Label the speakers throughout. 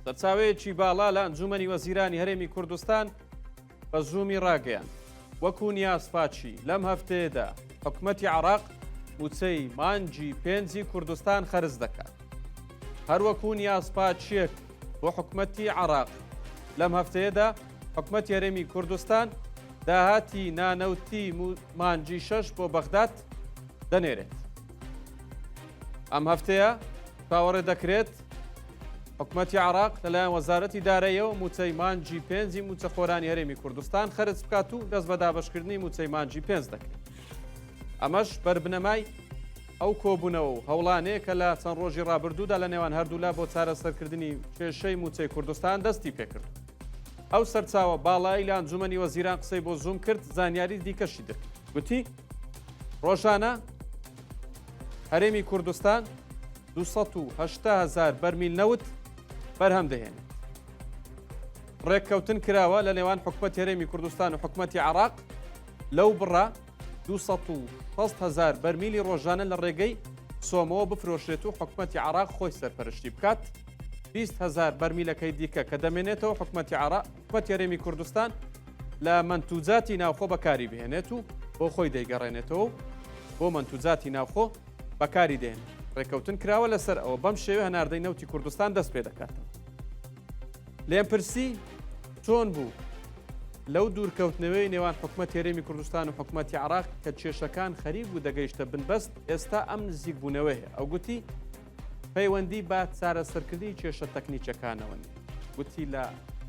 Speaker 1: سەرچاوەیەکی باڵا لە ئەنجومەنی وەزیرانی هەرێمی کوردستان بە زوومی ڕاگەیان وەکو نیازپاچی لەم هەفتەیەدا حکوومەتی عێراق موچەی مانگی پێنجی کوردستان خەرج دەکات. هەروەکو نیازپاچیەک بۆ حکوومەتی عێراق لەم هەفتەیەدا حکوومەتی هەرێمی کوردستان داهاتی نانەوتی مانگی 6 بۆ بەغداد دەنێرێت. ئەم هەفتەیە باوەڕێ دەکرێت حکوومەتی عێراق لەلایەن وەزارەتی داراییەوە موچەی مانگی پێنجی موچەخۆرانی هەرێمی کوردستان خەرج بکات و دەست بە دابەشکردنی موچەی مانگی پێنج دەکرێت. ئەمەش بەربنەمای ئەو کۆبوونەوە و هەوڵانەیە کە لە چەند ڕۆژی ڕابردوودا لە نێوان هەردوولا بۆ چارەسەرکردنی کێشەی موچەی کوردستان دەستی پێکرد. ئەو سەرچاوە باڵایی لە ئەنجومەنی وەزیران قسەی بۆ زووم کرد، زانیاری دیکەشی درد. گوتی ڕۆژانە هەرێمی کوردستان 280,000 بەرمیل نەوت بەرهەم دەهێنێت. ڕێککەوتن کراوە لە نێوان حکوومەتی هەرێمی کوردستان و حکوومەتی عێراق لەو بڕە 260,000 بەرمیلی ڕۆژانە لە ڕێگەی سۆمەوە بفرۆشرێت و حکوومەتی عێراق خۆی سەرپەرشتی بکات. 20,000 بەرمیلەکەی دیکە کە دەمێنێتەوە حکوومەتی عێراق حکوومەتی هەرێمی کوردستان لە مەنتوجاتی ناوخۆ بەکاری بهێنێت و بۆ خۆی دەیگەڕێنێتەوە بۆ مەنتوجاتی ناوخۆ بەکاری دێن. ڕێککەوتن کراوە لەسەر ئەوە بەم شێوە هەناردەی نەوتی کوردستان دەست پێ دەکاتەوە. لێم پرسی چۆن بوو لەو دوورکەوتنەوەی نێوان حکوومەتی هەرێمی کوردستان و حکوومەتی عێراق کە کێشەکان خەریک بوو دەگەیشتە بنبەست ئێستا ئەم نزیک بوونەوەیە. ئەو گوتی پەیوەندی با چارەسەرکردنی کێشە تەکنیکەکانەوە. گوتی لە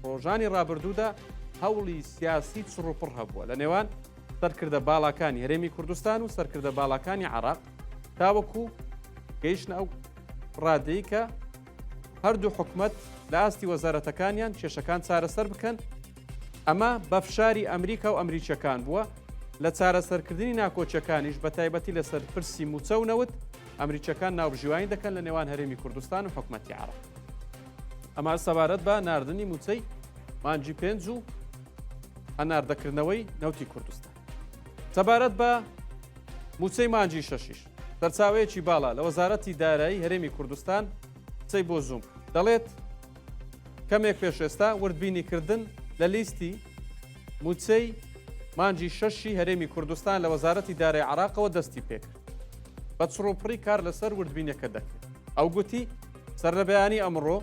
Speaker 1: ڕۆژانی ڕابردوودا هەوڵی سیاسی چڕوپڕ هەبووە لە نێوان سەرکردە باڵاکانی هەرێمی کوردستان و سەرکردە باڵاکانی عێراق تاوەکو گەیشتنە ئەو ڕادەیە کە هەردوو حکوومەت لە ئاستی وەزارەتەکانیان کێشەکان چارەسەر بکەن. ئەمە بەفشاری ئەمریکا و ئەمریکیەکان بووە لە چارەسەرکردنی ناکۆچەکانیش بە تایبەتی لەسەر پرسی موچە و نەوت ئەمریکیەکان ناوبژیوانی دەکەن لە نێوان هەرێمی کوردستان و حکوومەتی عێراق. ئەمە سەبارەت بە ناردنی موچەی مانگی پێنج و هەناردەکردنەوەی نەوتی کوردستان. سەبارەت بە موچەی مانگی شەشیش سەرچاوەیەکی باڵا لە وەزارەتی دارایی هەرێمی کوردستان قسەی بۆ زووم دەڵێت کەمێک پێش ئێستا وردبینیکردن لە لیستی موچەی مانگی شەشی هەرێمی کوردستان لە وەزارەتی دارایی عێراقەوە دەستی پێکرد. بە چڕۆپڕی کار لەسەر وردبینەکە دەکرد. ئەو گوتی سەرلەبەیانی ئەمڕۆ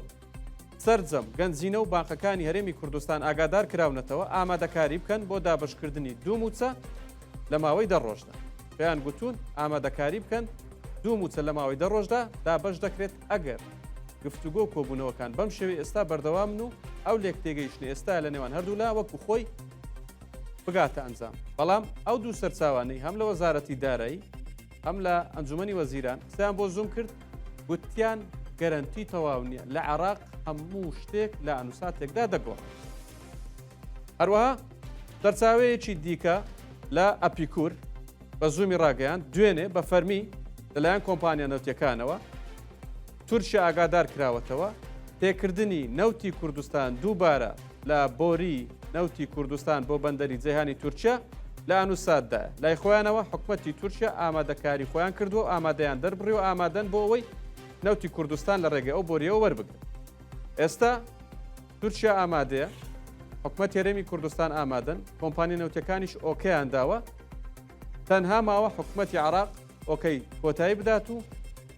Speaker 1: سەرجەم گەنجینە و بانقەکانی هەرێمی کوردستان ئاگادار کراونەتەوە ئامادەکاری بکەن بۆ دابشکردنی دوو موچە لە ماوەی 10 ڕۆژدا. پێیان گوتون ئامادەکاری بکەن دوو موچە لە ماوەی 10 ڕۆژدا دابش دەکرێت ئەگەر گفتوگۆ کۆبوونەوەکان بەم شێوەی ئێستا بەردەوامن و ئەو لێک تێگەیشتنی ئێستا لە نێوان هەردوولا وەکو خۆی بگاتە ئەنجام. بەڵام ئەو دوو سەرچاوانەی هەم لە وەزارەتی دارایی هەم لە ئەنجومەنی وەزیران قسەیان بۆ زووم کرد، گوتیان گەرەنتی تەواو نییە لە عێراق هەموو شتێک لە ئەنووساتێکدا دەگۆڕێت. هەروەها سەرچاوەیەکی دیکە لە ئەپیکور بە زوومی ڕاگەیان دوێنێ بە فەرمی لەلایەن کۆمپانیا نەوتیەکانەوە تورکیا ئاگادار کراوەتەوە تێکردنی نەوتی کوردستان دووبارە لە بۆری نەوتی کوردستان بۆ بەندەری جەیهانی تورکیا لە ئەنووساتدایە. لای خۆیانەوە حکوومەتی تورکیا ئامادەکاری خۆیان کردو و ئامادەیان دەربڕی و ئامادەن بۆ ئەوەی نەوتی کوردستان لە ڕێگەی ئەو بۆریەوە وەربگرن. ئێستا تورکیا ئامادەیە، حکوومەتی هەرێمی کوردستان ئامادەن، کۆمپانیا نەوتیەکانیش ئۆکەیان داوە، تەنها ماوە حکوومەتی عێراق ئۆکەی کۆتایی بدات و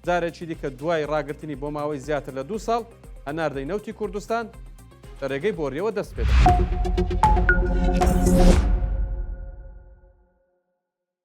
Speaker 1: جارێکی دیکە دوای ڕاگررتنی بۆ ماوەی زیاتر لە 2 ساڵ هەناردەی نەوتی کوردستان لە ڕێگەی بۆریەوە دەست پێ دەکات.